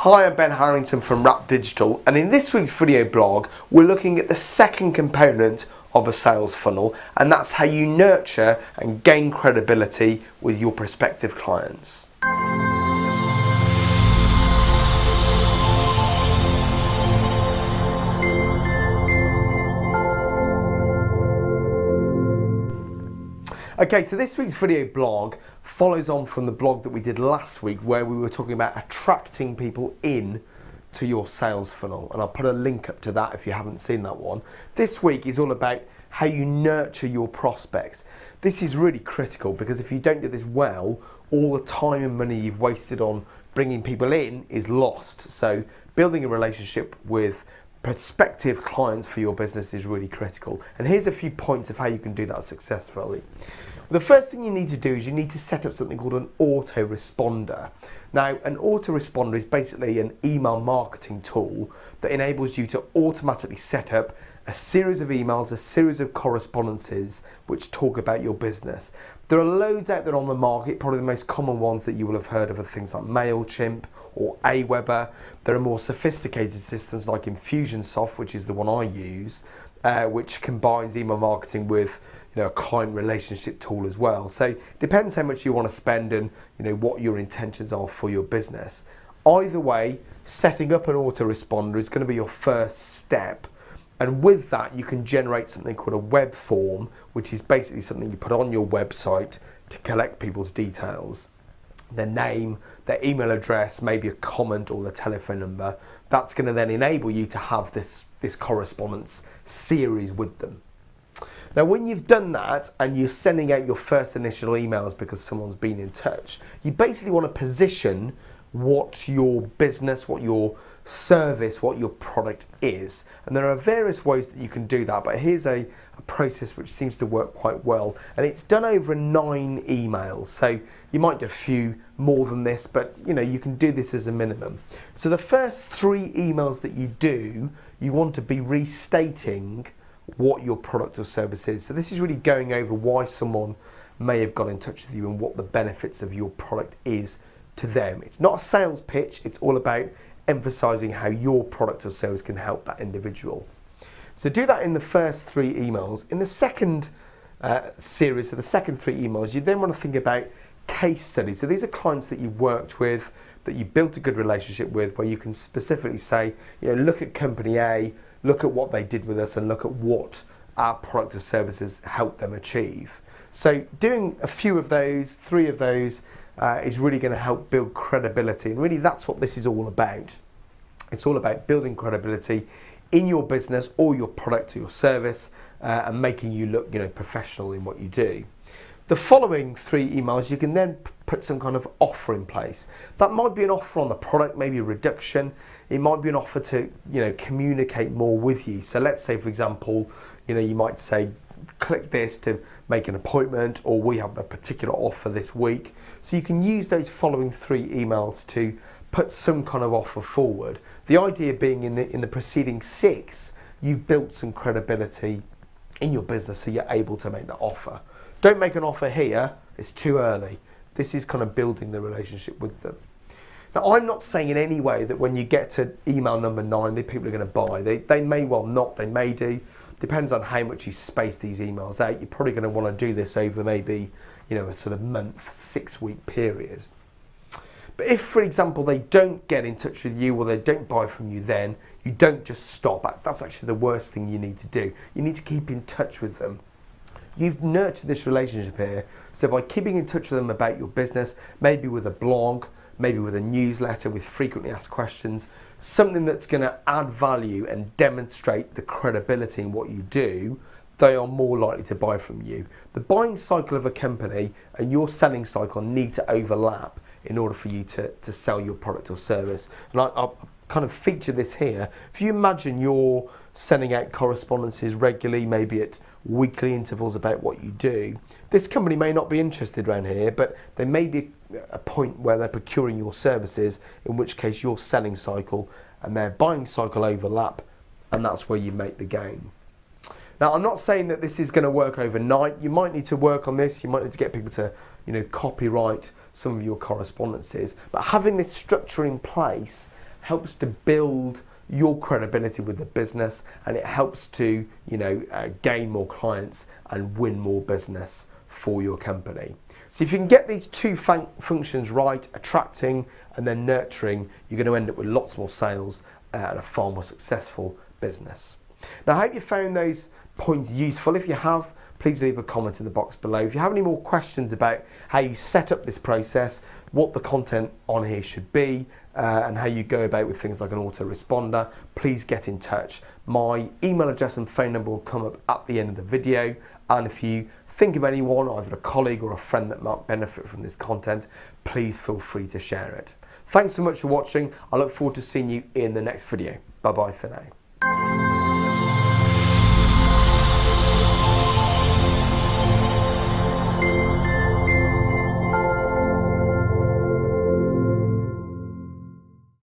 Hi, I'm Ben Harrington from Wrap Digital, and in this week's video blog we're looking at the second component of a sales funnel, and that's how you nurture and gain credibility with your prospective clients. Okay, so this week's video blog follows on from the blog that we did last week where we were talking about attracting people in to your sales funnel, and I'll put a link up to that if you haven't seen that one. This week is all about how you nurture your prospects. This is really critical because if you don't do this well, all the time and money you've wasted on bringing people in is lost. So building a relationship with prospective clients for your business is really critical. And here's a few points of how you can do that successfully. The first thing you need to do is you need to set up something called an autoresponder. Now, an autoresponder is basically an email marketing tool that enables you to automatically set up a series of emails, a series of correspondences which talk about your business. There are loads out there on the market. Probably the most common ones that you will have heard of are things like MailChimp or Aweber. There are more sophisticated systems like Infusionsoft, which is the one I use, which combines email marketing with a client relationship tool as well. So it depends how much you want to spend and what your intentions are for your business. Either way, setting up an autoresponder is going to be your first step. And with that, you can generate something called a web form, which is basically something you put on your website to collect people's details. Their name, their email address, maybe a comment or the telephone number. That's going to then enable you to have this correspondence series with them. Now, when you've done that and you're sending out your first initial emails because someone's been in touch, you basically want to position what your business, what your service, what your product is. And there are various ways that you can do that, but here's a process which seems to work quite well, and it's done over 9 emails. So you might do a few more than this, but you can do this as a minimum. So the first 3 emails that you do, you want to be restating what your product or service is. So this is really going over why someone may have got in touch with you and what the benefits of your product is to them. It's not a sales pitch, it's all about emphasizing how your product or service can help that individual. So do that in the first 3 emails. In the second series, so the second 3 emails, you then want to think about case studies. So these are clients that you've worked with, that you built a good relationship with, where you can specifically say, look at company A, look at what they did with us, and look at what our product or services helped them achieve. So doing a few of those, 3 of those, is really going to help build credibility, and really that's what this is all about. It's all about building credibility in your business or your product or your service, and making you look professional in what you do. The following 3 emails, you can then put some kind of offer in place. That might be an offer on the product, maybe a reduction. It might be an offer to communicate more with you. So let's say, for example, you might say, click this to make an appointment, or we have a particular offer this week. So you can use those following 3 emails to put some kind of offer forward. The idea being in the preceding 6, you've built some credibility in your business, so you're able to make that offer. Don't make an offer here, it's too early. This is kind of building the relationship with them. Now, I'm not saying in any way that when you get to email number 9 that people are going to buy. They may well not, they may do. Depends on how much you space these emails out. You're probably going to want to do this over maybe a sort of month, 6-week period. But if, for example, they don't get in touch with you or they don't buy from you, then you don't just stop. That's actually the worst thing you need to do. You need to keep in touch with them. You've nurtured this relationship here, so by keeping in touch with them about your business, maybe with a blog, maybe with a newsletter with frequently asked questions, something that's going to add value and demonstrate the credibility in what you do, they are more likely to buy from you. The buying cycle of a company and your selling cycle need to overlap in order for you to sell your product or service. And I'll kind of feature this here. If you imagine you're sending out correspondences regularly, maybe at weekly intervals about what you do, this company may not be interested around here, but there may be a point where they're procuring your services, in which case your selling cycle and their buying cycle overlap, and that's where you make the gain. Now, I'm not saying that this is going to work overnight. You might need to work on this. You might need to get people to copyright some of your correspondences, but having this structure in place helps to build your credibility with the business, and it helps to gain more clients and win more business for your company. So if you can get these two functions right, attracting and then nurturing, you're going to end up with lots more sales and a far more successful business. Now, I hope you found those points useful. If you have, please leave a comment in the box below. If you have any more questions about how you set up this process, what the content on here should be, and how you go about with things like an autoresponder, please get in touch. My email address and phone number will come up at the end of the video, and if you think of anyone, either a colleague or a friend that might benefit from this content, please feel free to share it. Thanks so much for watching. I look forward to seeing you in the next video. Bye bye for now.